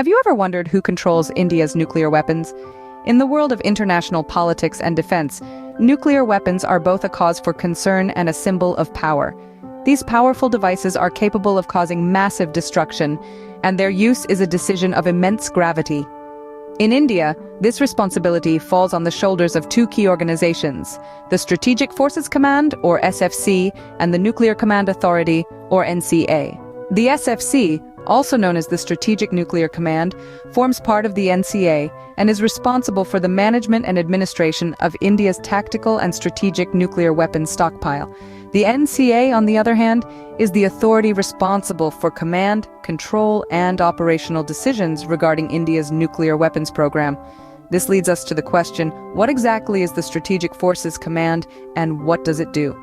Have you ever wondered who controls India's nuclear weapons? In the world of international politics and defense, nuclear weapons are both a cause for concern and a symbol of power. These powerful devices are capable of causing massive destruction, and their use is a decision of immense gravity. In India, this responsibility falls on the shoulders of two key organizations, the Strategic Forces Command, or SFC, and the Nuclear Command Authority, or NCA. The SFC, also known as the Strategic Nuclear Command, forms part of the NCA and is responsible for the management and administration of India's tactical and strategic nuclear weapons stockpile. The NCA, on the other hand, is the authority responsible for command, control, and operational decisions regarding India's nuclear weapons program. This leads us to the question, what exactly is the Strategic Forces Command and what does it do?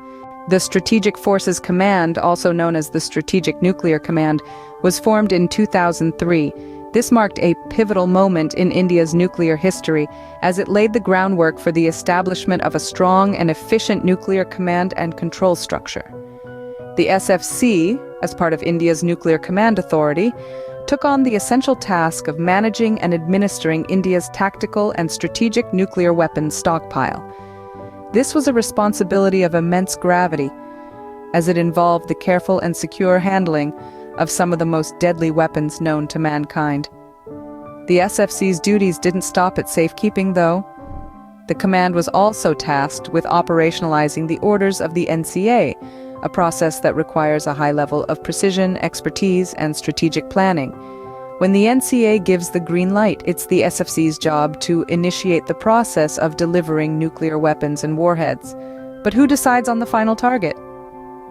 The Strategic Forces Command, also known as the Strategic Nuclear Command, was formed in 2003. This marked a pivotal moment in India's nuclear history, as it laid the groundwork for the establishment of a strong and efficient nuclear command and control structure. The SFC, as part of India's Nuclear Command Authority, took on the essential task of managing and administering India's tactical and strategic nuclear weapons stockpile. This was a responsibility of immense gravity, as it involved the careful and secure handling of some of the most deadly weapons known to mankind. The SFC's duties didn't stop at safekeeping, though. The command was also tasked with operationalizing the orders of the NCA, a process that requires a high level of precision, expertise, and strategic planning. When the NCA gives the green light, it's the SFC's job to initiate the process of delivering nuclear weapons and warheads. But who decides on the final target?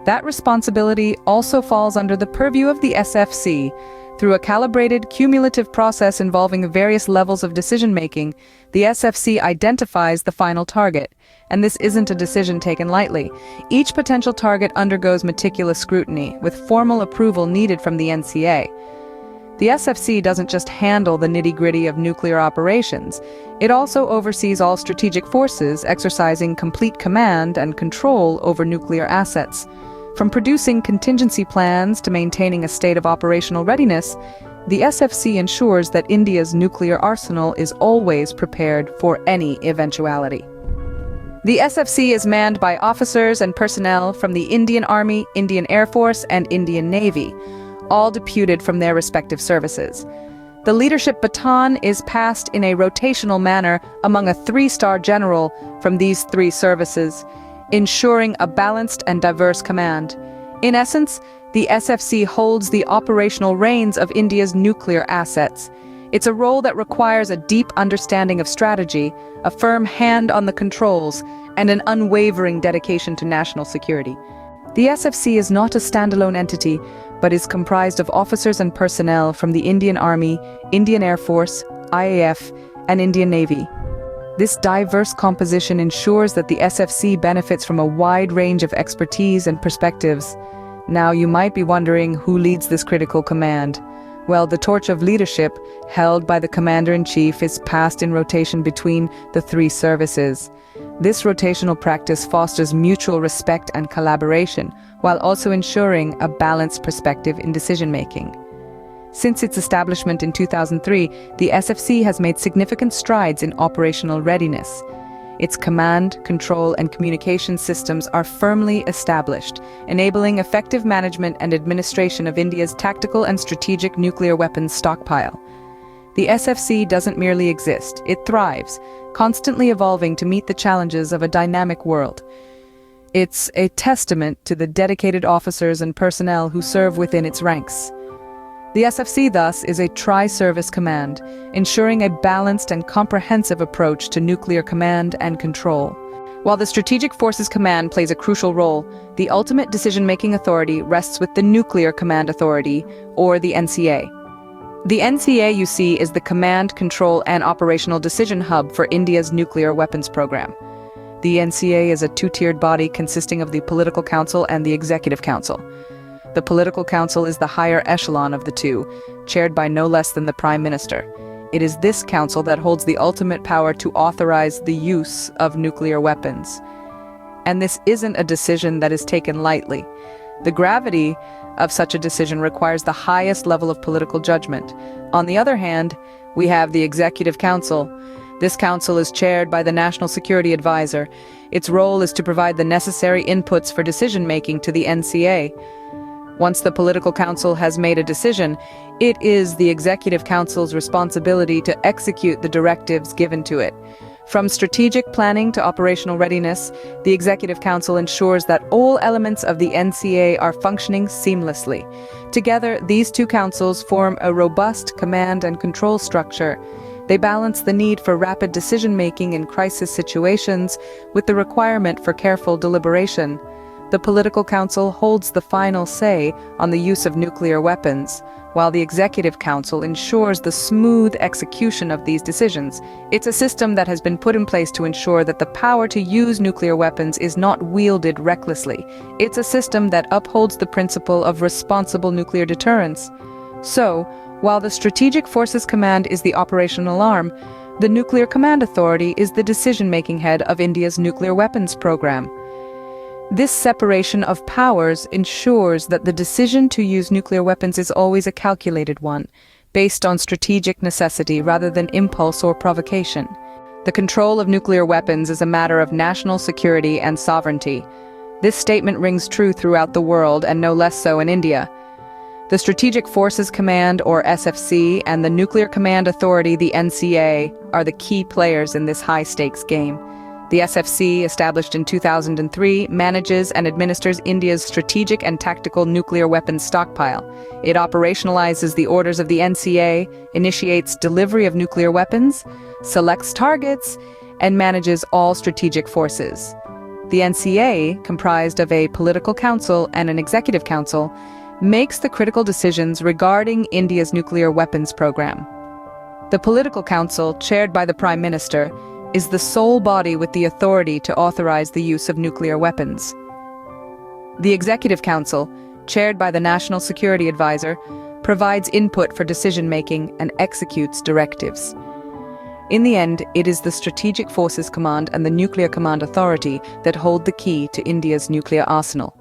That responsibility also falls under the purview of the SFC. Through a calibrated, cumulative process involving various levels of decision-making, the SFC identifies the final target. And this isn't a decision taken lightly. Each potential target undergoes meticulous scrutiny, with formal approval needed from the NCA. The SFC doesn't just handle the nitty-gritty of nuclear operations. It also oversees all strategic forces, exercising complete command and control over nuclear assets. From producing contingency plans to maintaining a state of operational readiness, the SFC ensures that India's nuclear arsenal is always prepared for any eventuality. The SFC is manned by officers and personnel from the Indian Army, Indian Air Force, and Indian Navy, all deputed from their respective services. The leadership baton is passed in a rotational manner among a three-star general from these three services, ensuring a balanced and diverse command. In essence, the SFC holds the operational reins of India's nuclear assets. It's a role that requires a deep understanding of strategy, a firm hand on the controls, and an unwavering dedication to national security. The SFC is not a standalone entity, but is comprised of officers and personnel from the Indian Army, Indian Air Force, IAF, and Indian Navy. This diverse composition ensures that the SFC benefits from a wide range of expertise and perspectives. Now, you might be wondering who leads this critical command. Well, the torch of leadership, held by the Commander-in-Chief, is passed in rotation between the three services. This rotational practice fosters mutual respect and collaboration, while also ensuring a balanced perspective in decision-making. Since its establishment in 2003, the SFC has made significant strides in operational readiness. Its command, control, and communication systems are firmly established, enabling effective management and administration of India's tactical and strategic nuclear weapons stockpile. The SFC doesn't merely exist, it thrives, constantly evolving to meet the challenges of a dynamic world. It's a testament to the dedicated officers and personnel who serve within its ranks. The SFC, thus, is a tri-service command, ensuring a balanced and comprehensive approach to nuclear command and control. While the Strategic Forces Command plays a crucial role, the ultimate decision-making authority rests with the Nuclear Command Authority, or the NCA. The NCA, you see, is the command, control, and operational decision hub for India's nuclear weapons program. The NCA is a two-tiered body consisting of the Political Council and the Executive Council. The Political Council is the higher echelon of the two, chaired by no less than the Prime Minister. It is this council that holds the ultimate power to authorize the use of nuclear weapons. And this isn't a decision that is taken lightly. The gravity of such a decision requires the highest level of political judgment. On the other hand, we have the Executive Council. This council is chaired by the National Security Advisor. Its role is to provide the necessary inputs for decision-making to the NCA. Once the political council has made a decision, it is the Executive Council's responsibility to execute the directives given to it. From strategic planning to operational readiness, the Executive Council ensures that all elements of the NCA are functioning seamlessly. Together, these two councils form a robust command and control structure. They balance the need for rapid decision-making in crisis situations with the requirement for careful deliberation. The Political Council holds the final say on the use of nuclear weapons, while the Executive Council ensures the smooth execution of these decisions. It's a system that has been put in place to ensure that the power to use nuclear weapons is not wielded recklessly. It's a system that upholds the principle of responsible nuclear deterrence. So, while the Strategic Forces Command is the operational arm, the Nuclear Command Authority is the decision-making head of India's nuclear weapons program. This separation of powers ensures that the decision to use nuclear weapons is always a calculated one, based on strategic necessity rather than impulse or provocation. The control of nuclear weapons is a matter of national security and sovereignty. This statement rings true throughout the world, and no less so in India. The Strategic Forces Command, or SFC, and the Nuclear Command Authority, the NCA, are the key players in this high-stakes game. The SFC, established in 2003, manages and administers India's strategic and tactical nuclear weapons stockpile. It operationalizes the orders of the NCA, initiates delivery of nuclear weapons, selects targets, and manages all strategic forces. The NCA, comprised of a political council and an executive council, makes the critical decisions regarding India's nuclear weapons program. The political council, chaired by the Prime Minister, is the sole body with the authority to authorize the use of nuclear weapons. The Executive Council, chaired by the National Security Advisor, provides input for decision-making and executes directives. In the end, it is the Strategic Forces Command and the Nuclear Command Authority that hold the key to India's nuclear arsenal.